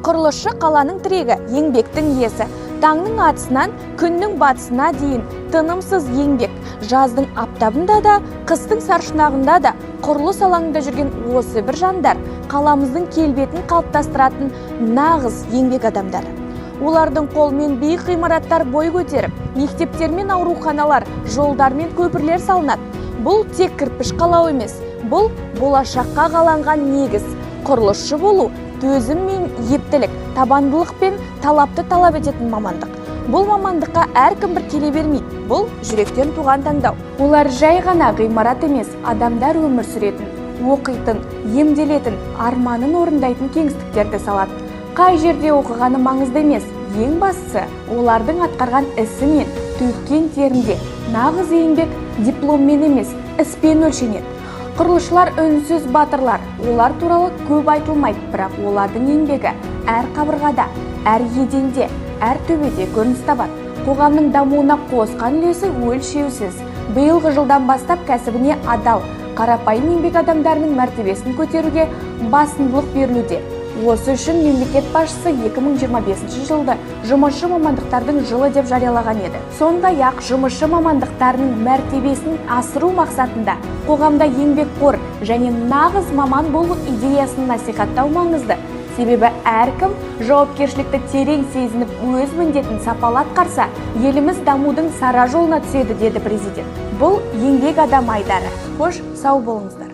Құрылысшы қаланың тірегі, еңбектің иесі. Таңның атысынан күннің батысына дейін тынымсыз еңбек. Жаздың аптабында да, қыстың саршынағында да құрылыс алаңында жүрген осы бір жандар қаламыздың келбетін қалыптастыратын нағыз еңбек адамдары. Олардың қолмен биік ғимараттар бой көтеріп, мектептер мен ауруханалар, жолдар мен көпірлер салынады. Бұл тек кірпіш қалау емес, бұл болашаққа қаланған негіз. Құрылысшы болу төзім мен ептілік, табандылық пен талапты талап ететін мамандық. Бұл мамандыққа әркім бір келе бермейді. Бұл жүректен туған таңдау. Олар жай ғана ғимарат емес, адамдар өмір сүретін, оқитын, емделетін, арманын орындайтын кеңістіктерді салады. Қай жерде оқығаны маңызды емес, ең бастысы олардың атқарған ісі мен төккен терінде. Нағыз еңбек дипломмен емес, іспен өлшенеді. Құрылысшылар үнсіз батырлар. Олар туралы көп айтылмайды, бірақ олардың еңбегі әр қабырғада, әр еденде, әр төбеде көрініс табады. Қоғамның дамуына қосқан үлесі өлшеусіз. Биылғы жылдан бастап кәсібіне адал, қарапайым еңбек адамдарының мәртебесін көтеруге басымдылық берілуде. Осы үшін мемлекет басшысы 2025 жылды жұмысшы мамандықтардың жылы деп жариялаған еді. Сондай-ақ жұмысшы мамандықтарының мәртебесін асыру мақсатында қоғамда еңбекқор және нағыз маман болу идеясын насихаттау маңызды. Себебі әркім жауапкершілікті терең сезініп, өз міндетін сапалы атқарса, еліміз дамудың сара жолына түседі, деді президент. Бұл еңбек адам айдары. Қош, сау болыңыздар.